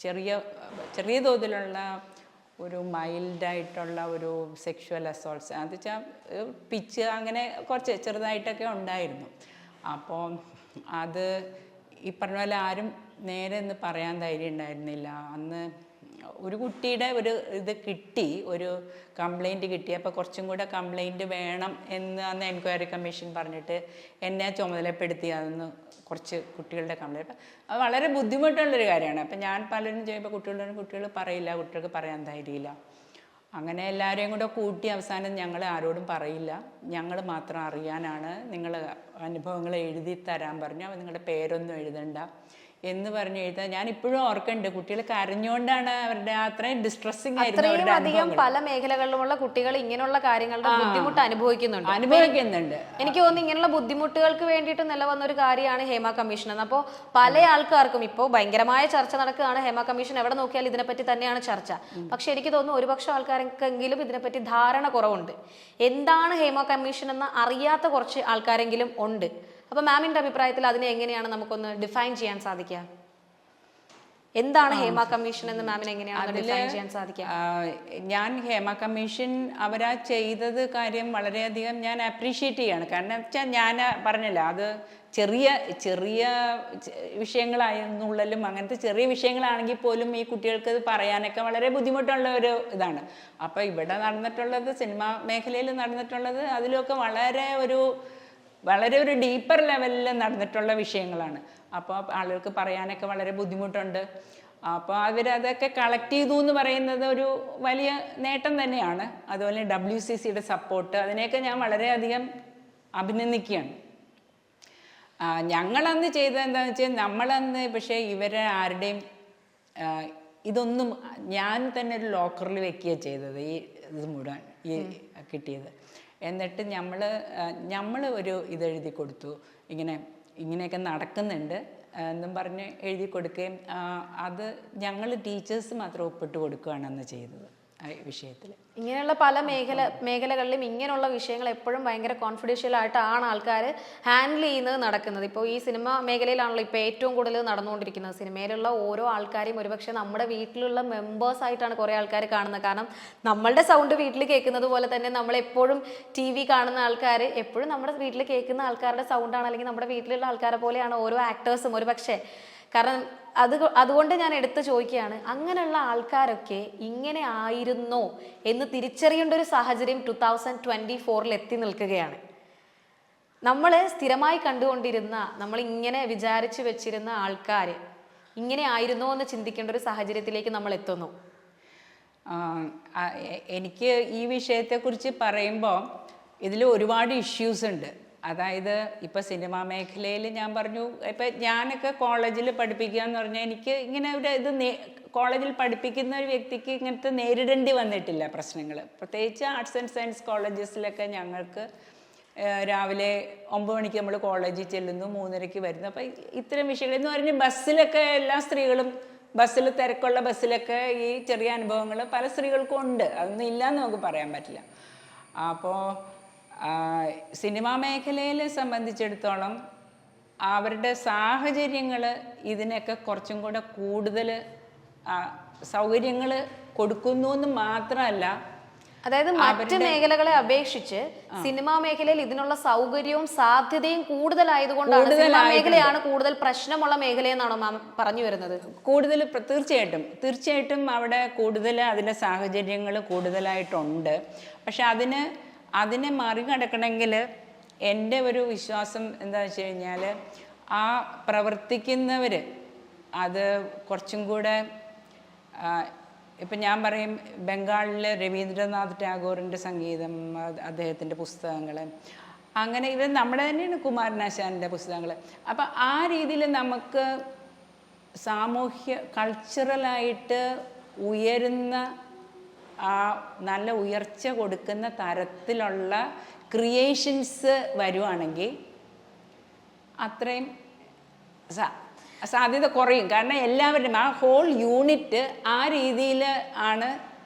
ചെറിയ തോതിലുള്ള ഒരു മൈൽഡായിട്ടുള്ള ഒരു സെക്ഷുവൽ അസോൾട്ട്സ്, അത് വെച്ചാൽ പിച്ച് അങ്ങനെ കുറച്ച് ചെറുതായിട്ടൊക്കെ ഉണ്ടായിരുന്നു. അപ്പോൾ അത് ഈ പറഞ്ഞ പോലെ ആരും നേരെ ഒന്ന് പറയാൻ ധൈര്യം ഉണ്ടായിരുന്നില്ല. അന്ന് ഒരു കുട്ടിയുടെ ഇത് കിട്ടി, ഒരു കംപ്ലൈൻറ്റ് കിട്ടി. അപ്പോൾ കുറച്ചും കൂടെ കംപ്ലൈൻറ്റ് വേണം എന്ന് അന്ന് എൻക്വയറി കമ്മീഷൻ പറഞ്ഞിട്ട് എന്നെ ചുമതലപ്പെടുത്തി അതൊന്ന് കുറച്ച് കുട്ടികളുടെ കംപ്ലൈൻറ്റ്. അത് വളരെ ബുദ്ധിമുട്ടുള്ളൊരു കാര്യമാണ്. അപ്പം ഞാൻ പലരും ചെയ്യുമ്പോൾ കുട്ടികൾ പറയില്ല, കുട്ടികൾക്ക് പറയാൻ ധൈര്യമില്ല. അങ്ങനെ എല്ലാവരെയും കൂടെ കൂട്ടി അവസാനം ഞങ്ങൾ ആരോടും പറയില്ല, ഞങ്ങൾ മാത്രം അറിയാനാണ്, നിങ്ങൾ അനുഭവങ്ങൾ എഴുതി തരാൻ പറഞ്ഞു. അപ്പോൾ നിങ്ങളുടെ പേരൊന്നും എഴുതണ്ട, എന്ന് പറഞ്ഞ് എഴുതാൻ ഞാൻ ഇപ്പോഴും ഓർക്കുന്നുണ്ട്. കുട്ടികൾ കരഞ്ഞുകൊണ്ടാണ് അവരുടെ അത്രയും ഡിസ്ട്രെസ്സിങ് ആയിരുന്നു അത്രയും അവരുടെ അധികം അനുഭവങ്ങൾ. പല മേഖലകളിലുമുള്ള കുട്ടികൾ ഇങ്ങനെയുള്ള കാര്യങ്ങളുടെ ബുദ്ധിമുട്ട് അനുഭവിക്കുന്നുണ്ട്. എനിക്ക് തോന്നുന്നു ഇങ്ങനെയുള്ള ബുദ്ധിമുട്ടുകൾക്ക് വേണ്ടിയിട്ട് നിലവന്ന ഒരു കാര്യമാണ് ഹേമ കമ്മീഷൻ എന്ന്. അപ്പോൾ പല ആൾക്കാർക്കും ഇപ്പോൾ ഭയങ്കരമായ ചർച്ച നടക്കുകയാണ്. ഹേമ കമ്മീഷൻ എവിടെ നോക്കിയാൽ ഇതിനെപ്പറ്റി തന്നെയാണ് ചർച്ച. പക്ഷെ എനിക്ക് തോന്നുന്നു ഒരുപക്ഷെ ആൾക്കാർക്കെങ്കിലും ഇതിനെപ്പറ്റി ധാരണ കുറവുണ്ട്. എന്താണ് ഹേമ കമ്മീഷൻ എന്ന് അറിയാത്ത കുറച്ച് ആൾക്കാരെങ്കിലും ഉണ്ട്. അപ്പൊ മാമിന്റെ അഭിപ്രായത്തിൽ അതിനെ എങ്ങനെയാണ് നമുക്കൊന്ന് ഡിഫൈൻ ചെയ്യാൻ സാധിക്കുക? എന്താണ് ഹേമ കമ്മീഷൻ എന്ന് മാമിന് എങ്ങനെയാണ് ഡിഫൈൻ ചെയ്യാൻ സാധിക്കുക? ഞാൻ ഹേമ കമ്മീഷൻ അവരാ ചെയ്തത് കാര്യം വളരെയധികം ഞാൻ അപ്രീഷിയേറ്റ് ചെയ്യാണ്. കാരണം വെച്ചാൽ ഞാൻ പറഞ്ഞല്ലോ, അത് ചെറിയ ചെറിയ വിഷയങ്ങളായിരുന്നുള്ളിലും അങ്ങനത്തെ ചെറിയ വിഷയങ്ങളാണെങ്കിൽ പോലും ഈ കുട്ടികൾക്ക് ഇത് പറയാനൊക്കെ വളരെ ബുദ്ധിമുട്ടുള്ള ഒരു ഇതാണ്. അപ്പോൾ ഇവിടെ നടന്നിട്ടുള്ളത്, സിനിമാ മേഖലയിൽ നടന്നിട്ടുള്ളത് അതിലൊക്കെ വളരെ ഒരു ഡീപ്പർ ലെവലിൽ നടന്നിട്ടുള്ള വിഷയങ്ങളാണ്. അപ്പോൾ ആളുകൾക്ക് പറയാനൊക്കെ വളരെ ബുദ്ധിമുട്ടുണ്ട്. അപ്പോൾ അവരതൊക്കെ കളക്ട് ചെയ്തു എന്ന് പറയുന്നത് ഒരു വലിയ നേട്ടം തന്നെയാണ്. അതുപോലെ WCCയുടെ സപ്പോർട്ട്, അതിനെയൊക്കെ ഞാൻ വളരെയധികം അഭിനന്ദിക്കുകയാണ്. ഞങ്ങളന്ന് ചെയ്തത് എന്താണെന്ന് വെച്ചാൽ, നമ്മളന്ന് പക്ഷേ ഇവരെ ആരുടെയും ഇതൊന്നും ഞാൻ തന്നെ ഒരു ലോക്കറിൽ വെക്കുകയാണ് ചെയ്തത്. ഈ ഇത് മുഴുവൻ ഈ കിട്ടിയത്. എന്നിട്ട് നമ്മൾ ഒരു ഇതെഴുതി കൊടുത്തു, ഇങ്ങനെയൊക്കെ നടക്കുന്നുണ്ട് എന്നും പറഞ്ഞ് എഴുതി കൊടുക്കുകയും അത് ഞങ്ങൾ ടീച്ചേഴ്സ് മാത്രം ഒപ്പിട്ട് കൊടുക്കുകയാണെന്ന് ചെയ്തത് വിഷയത്തിൽ. ഇങ്ങനെയുള്ള പല മേഖലകളിലും ഇങ്ങനെയുള്ള വിഷയങ്ങൾ എപ്പോഴും ഭയങ്കര കോൺഫിഡൻഷ്യൽ ആയിട്ടാണ് ആൾക്കാർ ഹാൻഡിൽ ചെയ്യുന്നത്, നടക്കുന്നത്. ഇപ്പോൾ ഈ സിനിമ മേഖലയിലാണല്ലോ ഇപ്പോൾ ഏറ്റവും കൂടുതൽ നടന്നുകൊണ്ടിരിക്കുന്നത്. സിനിമയിലുള്ള ഓരോ ആൾക്കാരെയും ഒരുപക്ഷെ നമ്മുടെ വീട്ടിലുള്ള മെമ്പേഴ്സ് ആയിട്ടാണ് കുറേ ആൾക്കാർ കാണുന്നത്. കാരണം നമ്മളുടെ സൗണ്ട് വീട്ടിൽ കേൾക്കുന്നത് പോലെ തന്നെ നമ്മളെപ്പോഴും TV കാണുന്ന ആൾക്കാർ എപ്പോഴും നമ്മുടെ വീട്ടിൽ കേൾക്കുന്ന ആൾക്കാരുടെ സൗണ്ടാണ്, അല്ലെങ്കിൽ നമ്മുടെ വീട്ടിലുള്ള ആൾക്കാരെ പോലെയാണ് ഓരോ ആക്ടേഴ്സും ഒരുപക്ഷെ. കാരണം അതുകൊണ്ട് ഞാൻ എടുത്ത് ചോദിക്കുകയാണ്, അങ്ങനെയുള്ള ആൾക്കാരൊക്കെ ഇങ്ങനെ ആയിരുന്നോ എന്ന് തിരിച്ചറിയേണ്ട ഒരു സാഹചര്യം 2024 എത്തി നിൽക്കുകയാണ്. നമ്മൾ സ്ഥിരമായി കണ്ടുകൊണ്ടിരുന്ന, നമ്മൾ ഇങ്ങനെ വിചാരിച്ചു വെച്ചിരുന്ന ആൾക്കാർ ഇങ്ങനെ ആയിരുന്നോ എന്ന് ചിന്തിക്കേണ്ട ഒരു സാഹചര്യത്തിലേക്ക് നമ്മൾ എത്തുന്നു. എനിക്ക് ഈ വിഷയത്തെക്കുറിച്ച് പറയുമ്പോൾ ഇതിൽ ഒരുപാട് ഇഷ്യൂസ് ഉണ്ട്. അതായത് ഇപ്പോൾ സിനിമാ മേഖലയിൽ ഞാൻ പറഞ്ഞു, ഇപ്പം ഞാനൊക്കെ കോളേജിൽ പഠിപ്പിക്കുക എന്ന് പറഞ്ഞാൽ എനിക്ക് ഇങ്ങനെ കോളേജിൽ പഠിപ്പിക്കുന്ന ഒരു വ്യക്തിക്ക് ഇങ്ങനത്തെ നേരിടേണ്ടി വന്നിട്ടില്ല പ്രശ്നങ്ങൾ. പ്രത്യേകിച്ച് ആർട്സ് ആൻഡ് സയൻസ് കോളേജസിലൊക്കെ ഞങ്ങൾക്ക് രാവിലെ 9 മണിക്ക് നമ്മൾ കോളേജിൽ ചെല്ലുന്നു, 3:30 വരുന്നു. അപ്പം ഇത്തരം വിഷയങ്ങൾ എന്ന് പറഞ്ഞാൽ ബസ്സിലൊക്കെ എല്ലാ സ്ത്രീകളും, ബസ്സിൽ തിരക്കുള്ള ബസ്സിലൊക്കെ ഈ ചെറിയ അനുഭവങ്ങൾ പല സ്ത്രീകൾക്കും ഉണ്ട്. അതൊന്നും ഇല്ലയെന്ന് നമുക്ക് പറയാൻ പറ്റില്ല. അപ്പോൾ സിനിമാ മേഖലയെ സംബന്ധിച്ചിടത്തോളം അവരുടെ സാഹചര്യങ്ങൾ ഇതിനൊക്കെ കുറച്ചും കൂടെ കൂടുതൽ സൗകര്യങ്ങൾ കൊടുക്കുന്നു എന്ന് മാത്രമല്ല, അതായത് മറ്റ് മേഖലകളെ അപേക്ഷിച്ച് സിനിമാ മേഖലയിൽ ഇതിനുള്ള സൗകര്യവും സാധ്യതയും കൂടുതലായതുകൊണ്ടാണ് സിനിമാ മേഖലയാണ് കൂടുതൽ പ്രശ്നമുള്ള മേഖലയെന്നാണോ മാം പറഞ്ഞു വരുന്നത്? കൂടുതൽ തീർച്ചയായിട്ടും അവിടെ കൂടുതൽ അതിൻ്റെ സാഹചര്യങ്ങൾ കൂടുതലായിട്ടുണ്ട്. പക്ഷെ അതിനെ മറികടക്കണമെങ്കിൽ എൻ്റെ ഒരു വിശ്വാസം എന്താ വെച്ച് കഴിഞ്ഞാൽ, ആ പ്രവർത്തിക്കുന്നവർ അത് കുറച്ചും കൂടെ, ഇപ്പം ഞാൻ പറയും ബംഗാളിൽ രവീന്ദ്രനാഥ് ടാഗോറിൻ്റെ സംഗീതം, അദ്ദേഹത്തിൻ്റെ പുസ്തകങ്ങൾ, അങ്ങനെ ഇത് നമ്മുടെ തന്നെയാണ് കുമാരനാശാൻ്റെ പുസ്തകങ്ങൾ. അപ്പം ആ രീതിയിൽ നമുക്ക് കൾച്ചറലായിട്ട് ഉയരുന്ന, ആ നല്ല ഉയർച്ച കൊടുക്കുന്ന തരത്തിലുള്ള ക്രിയേഷൻസ് വരുവാണെങ്കിൽ അത്രയും സാധ്യത കുറയും. കാരണം എല്ലാവരുടെയും ആ ഹോൾ യൂണിറ്റ് ആ രീതിയിൽ ആണ്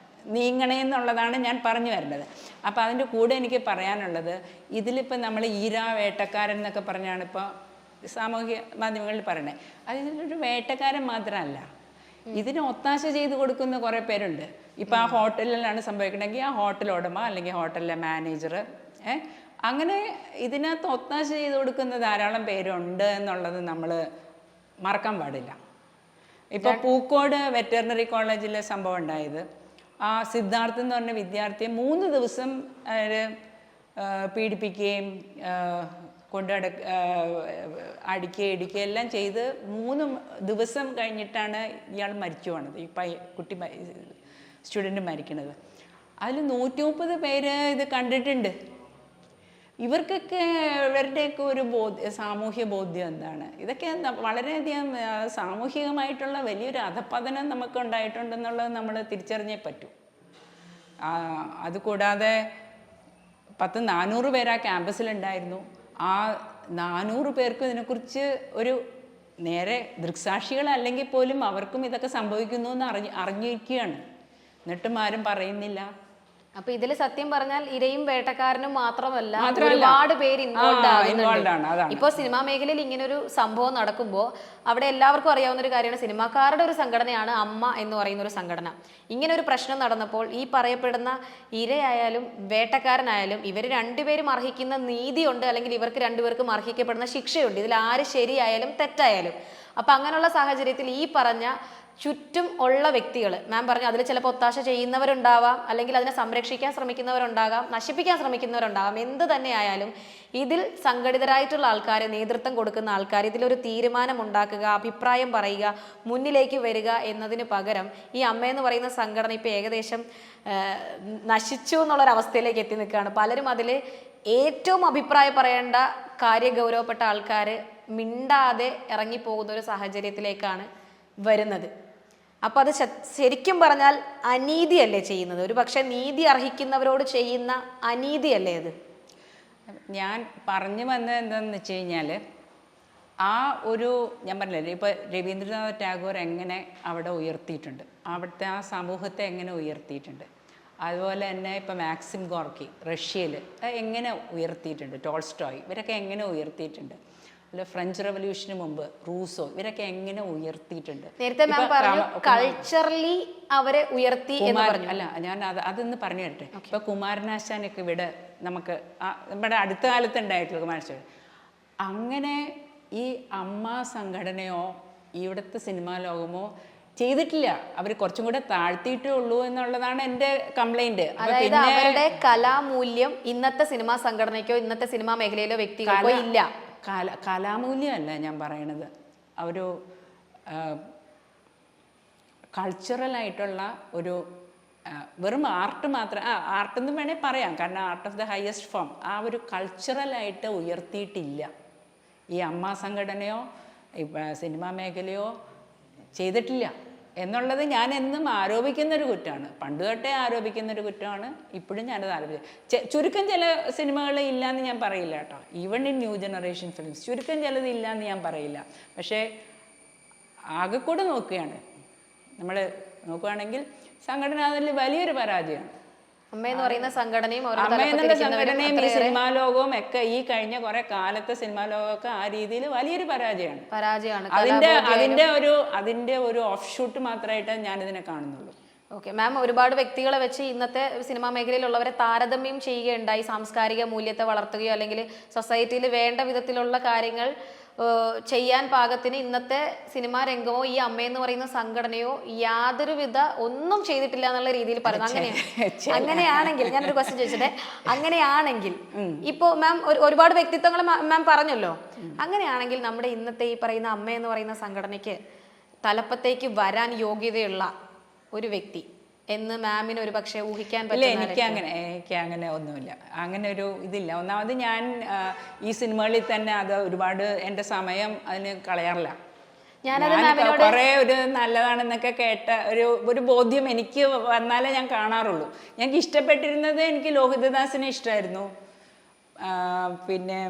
നീങ്ങണേന്നുള്ളതാണ് ഞാൻ പറഞ്ഞു വരുന്നത്. അപ്പോൾ അതിൻ്റെ കൂടെ എനിക്ക് പറയാനുള്ളത്, ഇതിലിപ്പോൾ നമ്മൾ വേട്ടക്കാരൻ എന്നൊക്കെ പറഞ്ഞാണ് ഇപ്പോൾ സാമൂഹ്യ മാധ്യമങ്ങളിൽ പറയണത്. അതിനൊരു വേട്ടക്കാരൻ മാത്രമല്ല, ഇതിന് ഒത്താശ ചെയ്ത് കൊടുക്കുന്ന കുറേ പേരുണ്ട്. ഇപ്പോൾ ആ ഹോട്ടലിലാണ് സംഭവിക്കണമെങ്കിൽ ആ ഹോട്ടൽ ഉടമ അല്ലെങ്കിൽ ഹോട്ടലിലെ മാനേജർ, അങ്ങനെ ഇതിനകത്ത് ഒത്താശ ചെയ്ത് കൊടുക്കുന്ന ധാരാളം പേരുണ്ട് എന്നുള്ളത് നമ്മൾ മറക്കാൻ പാടില്ല. ഇപ്പോൾ പൂക്കോട് വെറ്ററിനറി കോളേജിലെ സംഭവം ഉണ്ടായത്, ആ സിദ്ധാർത്ഥ് എന്ന് പറഞ്ഞ വിദ്യാർത്ഥിയെ 3 ദിവസം പീഡിപ്പിക്കുകയും അടിക്കുകയും ഇടിക്കുകയും എല്ലാം ചെയ്ത് 3 ദിവസം കഴിഞ്ഞിട്ടാണ് ഇയാൾ മരിച്ചു പോണത്, ഈ കുട്ടി സ്റ്റുഡൻറ്റ് മരിക്കണത്. അതിൽ 130 പേര് ഇത് കണ്ടിട്ടുണ്ട്. ഇവർക്കൊക്കെ ഇവരുടെയൊക്കെ ഒരു സാമൂഹ്യ ബോധ്യം എന്താണ്? ഇതൊക്കെ വളരെയധികം സാമൂഹികമായിട്ടുള്ള വലിയൊരു അധപ്പതനം നമുക്ക് ഉണ്ടായിട്ടുണ്ടെന്നുള്ളത് നമ്മൾ തിരിച്ചറിഞ്ഞേ പറ്റൂ. അതുകൂടാതെ 400 പേര് ആ ക്യാമ്പസിലുണ്ടായിരുന്നു. ആ 400 പേർക്കും ഇതിനെക്കുറിച്ച് ഒരു നേരെ ദൃക്സാക്ഷികളല്ലെങ്കിൽ പോലും അവർക്കും ഇതൊക്കെ സംഭവിക്കുന്നു എന്ന് അറിഞ്ഞിരിക്കുകയാണ്. എന്നിട്ടും ആരും പറയുന്നില്ല. അപ്പൊ ഇതിൽ സത്യം പറഞ്ഞാൽ ഇരയും വേട്ടക്കാരനും മാത്രമല്ല ഒരുപാട് പേര് ഇൻവോൾവ് ആകുന്നുണ്ട്. ഇപ്പൊ സിനിമാ മേഖലയിൽ ഇങ്ങനെ ഒരു സംഭവം നടക്കുമ്പോൾ അവിടെ എല്ലാവർക്കും അറിയാവുന്ന ഒരു കാര്യമാണ്, സിനിമാക്കാരുടെ ഒരു സംഘടനയാണ് അമ്മ എന്ന് പറയുന്ന ഒരു സംഘടന. ഇങ്ങനെ ഒരു പ്രശ്നം നടന്നപ്പോൾ ഈ പറയപ്പെടുന്ന ഇരയായാലും വേട്ടക്കാരനായാലും ഇവർ രണ്ടുപേരും അർഹിക്കുന്ന നീതിയുണ്ട്, അല്ലെങ്കിൽ ഇവർക്ക് രണ്ടുപേർക്കും അർഹിക്കപ്പെടുന്ന ശിക്ഷയുണ്ട്. ഇതിൽ ആര് ശരിയായാലും തെറ്റായാലും. അപ്പൊ അങ്ങനെയുള്ള സാഹചര്യത്തിൽ ഈ പറഞ്ഞ ചുറ്റും ഉള്ള വ്യക്തികൾ, മാം പറഞ്ഞു അതിൽ ചിലപ്പോൾ ഒത്താശ ചെയ്യുന്നവരുണ്ടാവാം, അല്ലെങ്കിൽ അതിനെ സംരക്ഷിക്കാൻ ശ്രമിക്കുന്നവരുണ്ടാകാം, നശിപ്പിക്കാൻ ശ്രമിക്കുന്നവരുണ്ടാകാം. എന്ത് തന്നെയായാലും ഇതിൽ സംഘടിതരായിട്ടുള്ള ആൾക്കാർ, നേതൃത്വം കൊടുക്കുന്ന ആൾക്കാർ ഇതിലൊരു തീരുമാനം ഉണ്ടാക്കുക, അഭിപ്രായം പറയുക, മുന്നിലേക്ക് വരിക എന്നതിന് പകരം ഈ അമ്മയെന്ന് പറയുന്ന സംഘടന ഇപ്പോൾ ഏകദേശം നശിച്ചു എന്നുള്ളൊരവസ്ഥയിലേക്ക് എത്തി നിൽക്കുകയാണ്. പലരും അതിൽ ഏറ്റവും അഭിപ്രായം പറയേണ്ട കാര്യഗൗരവപ്പെട്ട ആൾക്കാർ മിണ്ടാതെ ഇറങ്ങിപ്പോകുന്ന ഒരു സാഹചര്യത്തിലേക്കാണ് വരുന്നത്. അപ്പോൾ അത് ശരിക്കും പറഞ്ഞാൽ അനീതിയല്ലേ ചെയ്യുന്നത്? ഒരു പക്ഷെ നീതി അർഹിക്കുന്നവരോട് ചെയ്യുന്ന അനീതിയല്ലേ അത്? ഞാൻ പറഞ്ഞു വന്നത് എന്താണെന്ന് വെച്ച് കഴിഞ്ഞാൽ, ആ ഒരു ഞാൻ പറഞ്ഞില്ലേ, ഇപ്പോൾ രവീന്ദ്രനാഥ് ടാഗോർ എങ്ങനെ അവിടെ ഉയർത്തിയിട്ടുണ്ട്, അവിടുത്തെ ആ സമൂഹത്തെ എങ്ങനെ ഉയർത്തിയിട്ടുണ്ട്, അതുപോലെ തന്നെ ഇപ്പോൾ മാക്സിം ഗോർക്കി റഷ്യയിൽ എങ്ങനെ ഉയർത്തിയിട്ടുണ്ട്, ടോൾസ്റ്റോയ് ഇവരൊക്കെ എങ്ങനെ ഉയർത്തിയിട്ടുണ്ട്, അല്ല ഫ്രഞ്ച് റവല്യൂഷന് മുമ്പ് റൂസോ ഇവരൊക്കെ എങ്ങനെ ഉയർത്തിയിട്ടുണ്ട്. നേരത്തെ മാം പറഞ്ഞു കൾച്ചറലി അവരെ ഉയർത്തി എന്ന് പറഞ്ഞു. അല്ല, ഞാൻ അതൊന്ന് പറഞ്ഞു തരട്ടെ. ഇപ്പൊ കുമാരനാശാനൊക്കെ ഇവിടെ നമുക്ക് നമ്മുടെ അടുത്ത കാലത്ത് ഉണ്ടായിട്ടുള്ള കുമാരനാശാൻ, അങ്ങനെ ഈ അമ്മ സംഘടനയോ ഇവിടുത്തെ സിനിമാ ലോകമോ ചെയ്തിട്ടില്ല. അവർ കുറച്ചും കൂടെ താഴ്ത്തിയിട്ടേ ഉള്ളൂ എന്നുള്ളതാണ് എൻ്റെ കംപ്ലൈന്റ്. അതായത് അവരുടെ കലാമൂല്യം ഇന്നത്തെ സിനിമാ സംഘടനയ്ക്കോ ഇന്നത്തെ സിനിമാ മേഖലയിലോ വ്യക്തികൾക്കോ ഇല്ല. കലാമൂല്യമല്ല ഞാൻ പറയണത്, ഒരു കൾച്ചറലായിട്ടുള്ള ഒരു വെറും ആർട്ട് മാത്രം, ആർട്ടെന്ന് വേണേൽ പറയാം, കാരണം art of the highest form, ആ ഒരു കൾച്ചറലായിട്ട് ഉയർത്തിയിട്ടില്ല ഈ അമ്മ സംഘടനയോ സിനിമാ മേഖലയോ ചെയ്തിട്ടില്ല എന്നുള്ളത് ഞാൻ എന്നും ആരോപിക്കുന്നൊരു കുറ്റമാണ്. പണ്ട് തൊട്ടേ ആരോപിക്കുന്നൊരു കുറ്റമാണ്, ഇപ്പോഴും ഞാനത് ആരോപിച്ചു. ചുരുക്കം ചില സിനിമകൾ ഇല്ലയെന്ന് ഞാൻ പറയില്ല കേട്ടോ, even in new generation films ചുരുക്കം ചിലത് ഇല്ലയെന്ന് ഞാൻ പറയില്ല. പക്ഷേ ആകെ കൂടെ നമ്മൾ നോക്കുകയാണെങ്കിൽ സംഘടന അതിൽ വലിയൊരു പരാജയമാണ്. അമ്മയെന്ന് പറയുന്ന സംഘടനയും ഈ സിനിമാ ലോകവും ഒക്കെ ഈ കഴിഞ്ഞ കുറെ കാലത്തെ സിനിമാ ലോകമൊക്കെ ആ രീതിയിൽ വലിയൊരു പരാജയമാണ്. അതിന്റെ ഒരു ഓഫ് ഷൂട്ട് മാത്രമായിട്ട് ഞാൻ ഇതിനെ കാണുന്നുള്ളൂ. ഓക്കെ മാം, ഒരുപാട് വ്യക്തികളെ വെച്ച് ഇന്നത്തെ സിനിമാ മേഖലയിലുള്ളവരെ താരതമ്യം ചെയ്യുകയുണ്ടായി. സാംസ്കാരിക മൂല്യത്തെ വളർത്തുകയോ അല്ലെങ്കിൽ സൊസൈറ്റിയിൽ വേണ്ട വിധത്തിലുള്ള കാര്യങ്ങൾ ചെയ്യാൻ പാകത്തിന് ഇന്നത്തെ സിനിമാ രംഗമോ ഈ അമ്മയെന്ന് പറയുന്ന സംഘടനയോ യാതൊരുവിധ ഒന്നും ചെയ്തിട്ടില്ല എന്നുള്ള രീതിയിൽ പറയുന്നു. അങ്ങനെയാണെങ്കിൽ ഞാനൊരു ക്വസ്റ്റ്യൻ ചോദിച്ചിട്ടെ, അങ്ങനെയാണെങ്കിൽ ഇപ്പോ മാം ഒരുപാട് വ്യക്തിത്വങ്ങൾ മാം പറഞ്ഞല്ലോ, അങ്ങനെയാണെങ്കിൽ നമ്മുടെ ഇന്നത്തെ ഈ പറയുന്ന അമ്മയെന്ന് പറയുന്ന സംഘടനയ്ക്ക് തലപ്പത്തേക്ക് വരാൻ യോഗ്യതയുള്ള ഒരു വ്യക്തി എന്ന് മാമിന് ഒരു പക്ഷേ ഊഹിക്കാൻ പറ്റില്ല? എനിക്ക് അങ്ങനെ ഒന്നുമില്ല, അങ്ങനെ ഒരു ഇതില്ല. ഒന്നാമത് ഞാൻ ഈ സിനിമകളിൽ തന്നെ അത് ഒരുപാട് എൻ്റെ സമയം അതിന് കളയാറില്ല. കുറെ ഒരു നല്ലതാണെന്നൊക്കെ കേട്ട ഒരു ബോധ്യം എനിക്ക് വന്നാലേ ഞാൻ കാണാറുള്ളൂ. ഞങ്ങൾക്ക് ഇഷ്ടപ്പെട്ടിരുന്നത്, എനിക്ക് ലോഹിതദാസിനെ ഇഷ്ടമായിരുന്നു. പിന്നെ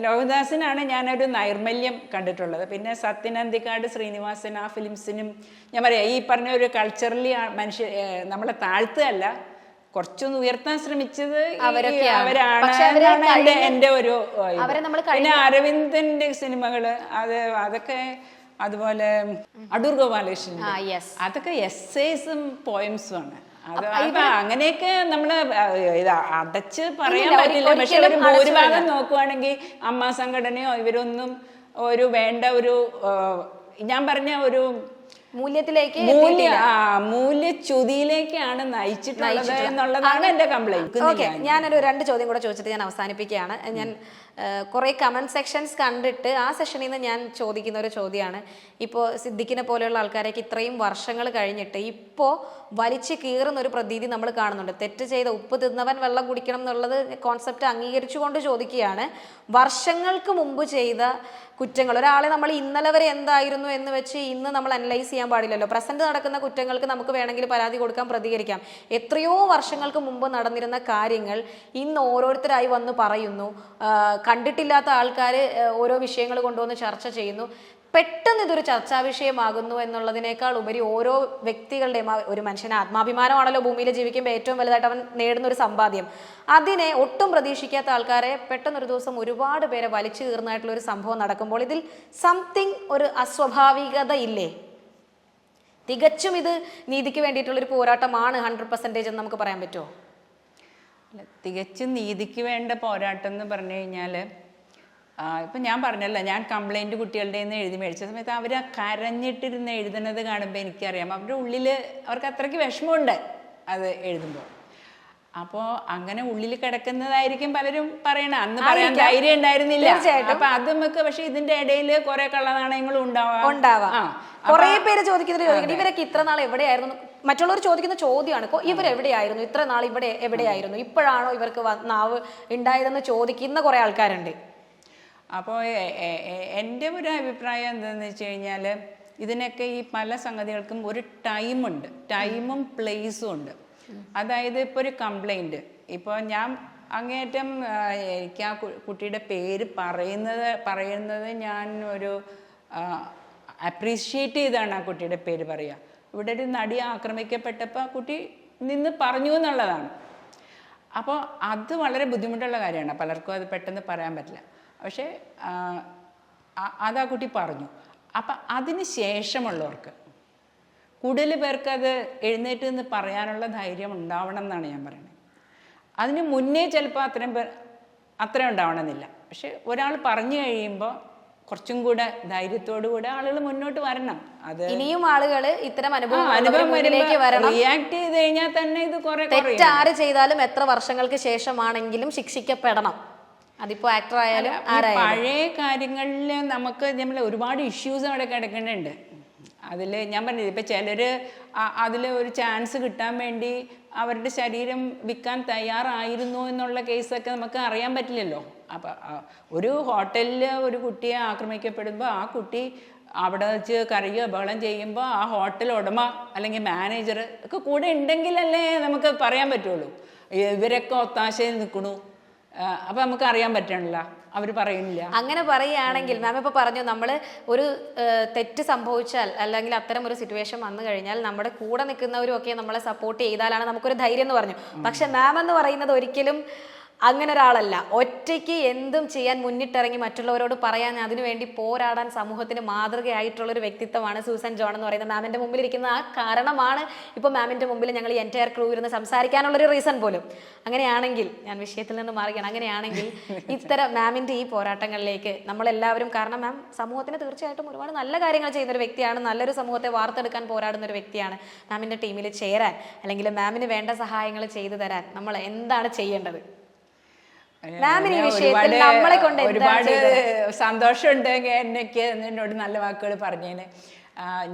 ലോഹിതദാസിനാണ് ഞാനൊരു നൈർമല്യം കണ്ടിട്ടുള്ളത്. പിന്നെ സത്യനന്ദിക്കാട് ശ്രീനിവാസൻ ആ ഫിലിംസിനും ഞാൻ പറയാം, ഈ പറഞ്ഞ ഒരു കൾച്ചറലി നമ്മളെ താഴ്ത്തുകയല്ല, കുറച്ചൊന്ന് ഉയർത്താൻ ശ്രമിച്ചത് അവരാണ് എൻ്റെ ഒരു. പിന്നെ അരവിന്ദന്റെ സിനിമകള് അതൊക്കെ, അതുപോലെ അടൂർ ഗോപാലകൃഷ്ണൻ, അതൊക്കെ എസ്സേസും പോയംസും ആണ്. അങ്ങനെയൊക്കെ നമ്മള് അടച്ച് പറയാൻ പറ്റില്ല. പക്ഷെ ഒരു ഭൂരിഭാഗം നോക്കുവാണെങ്കിൽ അമ്മ സംഘടനയോ ഇവരൊന്നും ഒരു വേണ്ട ഒരു ഞാൻ പറഞ്ഞ ഒരു മൂല്യച്യുതിയിലേക്കാണ് നയിച്ചിട്ടുള്ളത് എന്നുള്ളതാണ് എന്റെ കംപ്ലൈന്റ്. ഓക്കെ, ഞാനൊരു 2 ചോദ്യം കൂടെ ചോദിച്ചിട്ട് ഞാൻ അവസാനിപ്പിക്കുകയാണ്. ഞാൻ കുറേ കമൻറ്റ് സെക്ഷൻസ് കണ്ടിട്ട് ആ സെഷനിൽ നിന്ന് ഞാൻ ചോദിക്കുന്ന ഒരു ചോദ്യമാണ്, ഇപ്പോൾ സിദ്ദിഖിനെ പോലെയുള്ള ആൾക്കാരേക്ക് ഇത്രയും വർഷങ്ങൾ കഴിഞ്ഞിട്ട് ഇപ്പോൾ വലിച്ചു കീറുന്ന ഒരു പ്രതീതി നമ്മൾ കാണുന്നുണ്ട്. തെറ്റ് ചെയ്ത ഉപ്പ് തിന്നവൻ വെള്ളം കുടിക്കണം എന്നുള്ളത് കോൺസെപ്റ്റ് അംഗീകരിച്ചുകൊണ്ട് ചോദിക്കുകയാണ്, വർഷങ്ങൾക്ക് മുമ്പ് ചെയ്ത കുറ്റങ്ങൾ ഒരാളെ നമ്മൾ ഇന്നലെ വരെ എന്തായിരുന്നു എന്ന് വെച്ച് ഇന്ന് നമ്മൾ അനലൈസ് ചെയ്യാൻ പാടില്ലല്ലോ. പ്രസന്റ് നടക്കുന്ന കുറ്റങ്ങൾക്ക് നമുക്ക് വേണമെങ്കിൽ പരാതി കൊടുക്കാം, പ്രതികരിക്കാം. എത്രയോ വർഷങ്ങൾക്ക് മുമ്പ് നടന്നിരുന്ന കാര്യങ്ങൾ ഇന്ന് ഓരോരുത്തരായി വന്ന് പറയുന്നു, കണ്ടിട്ടില്ലാത്ത ആൾക്കാർ ഓരോ വിഷയങ്ങൾ കൊണ്ടുവന്ന് ചർച്ച ചെയ്യുന്നു. പെട്ടെന്ന് ഇതൊരു ചർച്ചാ വിഷയമാകുന്നു എന്നുള്ളതിനേക്കാൾ ഉപരി ഓരോ വ്യക്തികളുടെയും, ഒരു മനുഷ്യന് ആത്മാഭിമാനമാണല്ലോ ഭൂമിയിൽ ജീവിക്കുമ്പോൾ ഏറ്റവും വലുതായിട്ട് അവൻ നേടുന്ന ഒരു സമ്പാദ്യം. അതിനെ ഒട്ടും പ്രതീക്ഷിക്കാത്ത ആൾക്കാരെ പെട്ടെന്നൊരു ദിവസം ഒരുപാട് പേരെ വലിച്ചു കീറുന്നതായിട്ടുള്ള ഒരു സംഭവം നടക്കുമ്പോൾ ഇതിൽ സംതിങ് ഒരു അസ്വാഭാവികത ഇല്ലേ? തികച്ചും ഇത് നീതിക്ക് വേണ്ടിയിട്ടുള്ളൊരു പോരാട്ടമാണ് 100% എന്ന് നമുക്ക് പറയാൻ പറ്റുമോ? തികച്ചും നീതിക്ക് വേണ്ട പോരാട്ടം എന്ന് പറഞ്ഞു കഴിഞ്ഞാൽ, ഇപ്പം ഞാൻ പറഞ്ഞല്ലോ, ഞാൻ കംപ്ലൈൻറ്റ് കുട്ടികളുടെ നിന്ന് എഴുതി മേടിച്ച സമയത്ത് അവർ കരഞ്ഞിട്ടിരുന്ന് എഴുതുന്നത് കാണുമ്പോൾ എനിക്കറിയാം അവരുടെ ഉള്ളിൽ അവർക്ക് അത്രയ്ക്ക് വിഷമമുണ്ട് അത് എഴുതുമ്പോൾ. അപ്പോൾ അങ്ങനെ ഉള്ളിൽ കിടക്കുന്നതായിരിക്കും പലരും പറയണ. അന്ന് പറയാൻ ധൈര്യം ഉണ്ടായിരുന്നില്ല. അപ്പൊ അത് നമുക്ക്, പക്ഷെ ഇതിന്റെ ഇടയിൽ കുറെ കള്ളനാണയങ്ങളും ഉണ്ടാവാം. കുറെ പേര് ചോദിക്കുന്നത് ഇവരൊക്കെ ഇത്ര നാൾ എവിടെയായിരുന്നു, മറ്റുള്ളവർ ചോദിക്കുന്ന ചോദ്യമാണ്, ഇവരെവിടെയായിരുന്നു ഇത്ര നാൾ, ഇവിടെ എവിടെയായിരുന്നു, ഇപ്പോഴാണോ ഇവർക്ക് നാവ് ഉണ്ടായതെന്ന് ചോദിക്കുന്ന കുറെ ആൾക്കാരുണ്ട്. അപ്പോൾ എൻ്റെ ഒരു അഭിപ്രായം എന്താണെന്ന് വെച്ച് കഴിഞ്ഞാൽ, ഇതിനൊക്കെ ഈ പല സംഗതികൾക്കും ഒരു ടൈമുണ്ട്, ടൈമും പ്ലേസും ഉണ്ട്. അതായത് ഇപ്പോൾ ഒരു കംപ്ലൈൻറ്റ്, ഇപ്പോൾ ഞാൻ അങ്ങേറ്റം എനിക്ക് ആ കുട്ടിയുടെ പേര് പറയുന്നത് ഞാൻ ഒരു അപ്രീഷിയേറ്റ് ചെയ്താണ് ആ കുട്ടിയുടെ പേര് പറയുക. ഇവിടെ ഒരു നടി ആക്രമിക്കപ്പെട്ടപ്പോൾ ആ കുട്ടി നിന്ന് പറഞ്ഞു എന്നുള്ളതാണ്. അപ്പോൾ അത് വളരെ ബുദ്ധിമുട്ടുള്ള കാര്യമാണ്, പലർക്കും അത് പെട്ടെന്ന് പറയാൻ പറ്റില്ല. പക്ഷേ അത് ആ കുട്ടി പറഞ്ഞു. അപ്പം അതിന് ശേഷമുള്ളവർക്ക്, കൂടുതൽ പേർക്ക് അത് എഴുന്നേറ്റ് നിന്ന് പറയാനുള്ള ധൈര്യം ഉണ്ടാവണം എന്നാണ് ഞാൻ പറയുന്നത്. അതിന് മുന്നേ ചിലപ്പോൾ അത്രയും ഉണ്ടാവണമെന്നില്ല. പക്ഷെ ഒരാൾ പറഞ്ഞു കഴിയുമ്പോൾ കുറച്ചും കൂടെ ധൈര്യത്തോടു കൂടെ ആളുകൾ മുന്നോട്ട് വരണം. അത് ഇനിയും ആളുകൾ ഇത്തരം അനുഭവം റിയാക്ട് ചെയ്ത് കഴിഞ്ഞാൽ തന്നെ ഇത് കുറെ തെറ്റാര് ചെയ്താലും എത്ര വർഷങ്ങൾക്ക് ശേഷമാണെങ്കിലും ശിക്ഷിക്കപ്പെടണം. അതിപ്പോ ആക്ടർ ആയാലും പഴയ കാര്യങ്ങളിൽ നമുക്ക് നമ്മൾ ഒരുപാട് ഇഷ്യൂസ് അവിടെ കിടക്കുന്നുണ്ട്. അതിൽ ഞാൻ പറഞ്ഞത്, ഇപ്പം ചിലർ അതിൽ ഒരു ചാൻസ് കിട്ടാൻ വേണ്ടി അവരുടെ ശരീരം വിൽക്കാൻ തയ്യാറായിരുന്നു എന്നുള്ള കേസൊക്കെ നമുക്ക് അറിയാൻ പറ്റില്ലല്ലോ. അപ്പം ഒരു ഹോട്ടലിൽ ഒരു കുട്ടിയെ ആക്രമിക്കപ്പെടുമ്പോൾ ആ കുട്ടി അവിടെ വെച്ച് കരയുകയോ ബഹളം ചെയ്യുമ്പോൾ ആ ഹോട്ടൽ ഉടമ അല്ലെങ്കിൽ മാനേജർ ഒക്കെ കൂടെ ഉണ്ടെങ്കിലല്ലേ നമുക്ക് പറയാൻ പറ്റുള്ളൂ. ഇവരൊക്കെ ഒത്താശയിൽ നിൽക്കണു, അപ്പം നമുക്ക് അറിയാൻ പറ്റണില്ല, അവർ പറയുന്നില്ല. അങ്ങനെ പറയുകയാണെങ്കിൽ മാം ഇപ്പോൾ പറഞ്ഞു, നമ്മൾ ഒരു തെറ്റ് സംഭവിച്ചാൽ അല്ലെങ്കിൽ അത്തരം ഒരു സിറ്റുവേഷൻ വന്നു കഴിഞ്ഞാൽ നമ്മുടെ കൂടെ നിൽക്കുന്നവരും ഒക്കെ നമ്മളെ സപ്പോർട്ട് ചെയ്താലാണ് നമുക്കൊരു ധൈര്യം എന്ന് പറഞ്ഞു. പക്ഷെ മാം എന്ന് പറയുന്നത് ഒരിക്കലും അങ്ങനെ ഒരാളല്ല. ഒറ്റയ്ക്ക് എന്തും ചെയ്യാൻ മുന്നിട്ടിറങ്ങി മറ്റുള്ളവരോട് പറയാൻ, അതിനുവേണ്ടി പോരാടാൻ സമൂഹത്തിന് മാതൃകയായിട്ടുള്ളൊരു വ്യക്തിത്വമാണ് സൂസൻ ജോൺ എന്ന് പറയുന്നത്. മാമിൻ്റെ മുമ്പിൽ ഇരിക്കുന്ന ആ കാരണമാണ് ഇപ്പോൾ മാമിൻ്റെ മുമ്പിൽ ഞങ്ങൾ ഈ എൻറ്റയർ ക്രൂ ഇരുന്ന് സംസാരിക്കാനുള്ളൊരു റീസൺ പോലും. അങ്ങനെയാണെങ്കിൽ ഞാൻ വിഷയത്തിൽ നിന്ന് മാറുകയാണ്. അങ്ങനെയാണെങ്കിൽ ഇത്തരം മാമിൻ്റെ ഈ പോരാട്ടങ്ങളിലേക്ക് നമ്മളെല്ലാവരും, കാരണം മാം സമൂഹത്തിന് തീർച്ചയായിട്ടും ഒരുപാട് നല്ല കാര്യങ്ങൾ ചെയ്യുന്ന ഒരു വ്യക്തിയാണ്, നല്ലൊരു സമൂഹത്തെ വാർത്തെടുക്കാൻ പോരാടുന്ന ഒരു വ്യക്തിയാണ്. മാമിൻ്റെ ടീമിൽ ചേരാൻ അല്ലെങ്കിൽ മാമിന് വേണ്ട സഹായങ്ങൾ ചെയ്തു തരാൻ നമ്മൾ എന്താണ് ചെയ്യേണ്ടത്? ഒരുപാട് സന്തോഷമുണ്ട് എന്നൊക്കെ എന്നോട് നല്ല വാക്കുകൾ പറഞ്ഞേന്.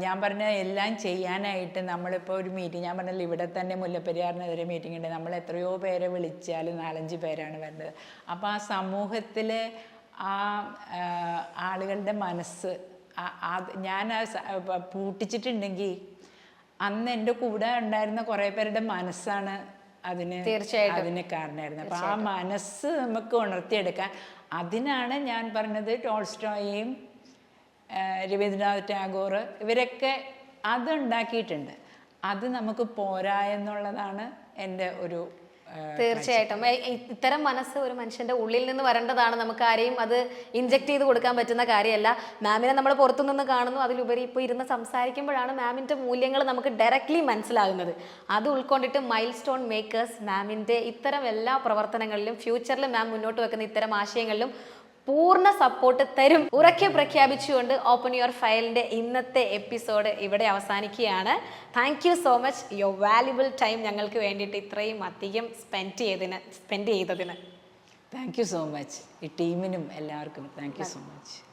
ഞാൻ പറഞ്ഞ എല്ലാം ചെയ്യാനായിട്ട് നമ്മളിപ്പോൾ ഒരു മീറ്റിംഗ്, ഞാൻ പറഞ്ഞല്ലോ ഇവിടെ തന്നെ മുല്ലപ്പെരിയാറിനെതിരെ മീറ്റിംഗ് ഉണ്ട്, നമ്മൾ എത്രയോ പേരെ വിളിച്ചാൽ 4-5 പേരാണ് വരുന്നത്. അപ്പോൾ ആ സമൂഹത്തിൽ ആ ആളുകളുടെ മനസ്സ് ഞാൻ പൂട്ടിച്ചിട്ടുണ്ടെങ്കിൽ അന്ന് എൻ്റെ കൂടെ ഉണ്ടായിരുന്ന കുറേ പേരുടെ മനസ്സാണ് അതിന് കാരണമായിരുന്നു. അപ്പം ആ മനസ്സ് നമുക്ക് ഉണർത്തിയെടുക്കാൻ, അതിനാണ് ഞാൻ പറഞ്ഞത് ടോൾസ്റ്റോയും രവീന്ദ്രനാഥ് ടാഗോർ ഇവരൊക്കെ അതുണ്ടാക്കിയിട്ടുണ്ട്. അത് നമുക്ക് പോരാ എന്നുള്ളതാണ് എൻ്റെ ഒരു തീർച്ചയായിട്ടും. ഇത്തരം മനസ്സ് ഒരു മനുഷ്യന്റെ ഉള്ളിൽ നിന്ന് വരേണ്ടതാണ്. നമുക്ക് ആരെയും അത് ഇൻജക്ട് ചെയ്ത് കൊടുക്കാൻ പറ്റുന്ന കാര്യമല്ല. മാമിനെ നമ്മൾ പുറത്തുനിന്ന് കാണുന്നു, അതിലുപരി ഇപ്പോൾ ഇരുന്ന് സംസാരിക്കുമ്പോഴാണ് മാമിൻ്റെ മൂല്യങ്ങൾ നമുക്ക് ഡയറക്റ്റ്ലി മനസ്സിലാകുന്നത്. അത് ഉൾക്കൊണ്ടിട്ട് മൈൽ സ്റ്റോൺ മേക്കേഴ്സ് മാമിൻ്റെ ഇത്തരം എല്ലാ പ്രവർത്തനങ്ങളിലും ഫ്യൂച്ചറിൽ മാം മുന്നോട്ട് വെക്കുന്ന ഇത്തരം ആശയങ്ങളിലും പൂർണ്ണ സപ്പോർട്ട് തരും ഉറക്കെ പ്രഖ്യാപിച്ചുകൊണ്ട് ഓപ്പൺ യുവർ ഫയലിൻ്റെ ഇന്നത്തെ എപ്പിസോഡ് ഇവിടെ അവസാനിക്കുകയാണ്. Thank you so much, your valuable time ഞങ്ങൾക്ക് വേണ്ടിയിട്ട് ഇത്രയും അധികം സ്പെൻഡ് ചെയ്തതിന്. Thank you so much. ഈ ടീമിനും എല്ലാവർക്കും താങ്ക് യു സോ മച്ച്.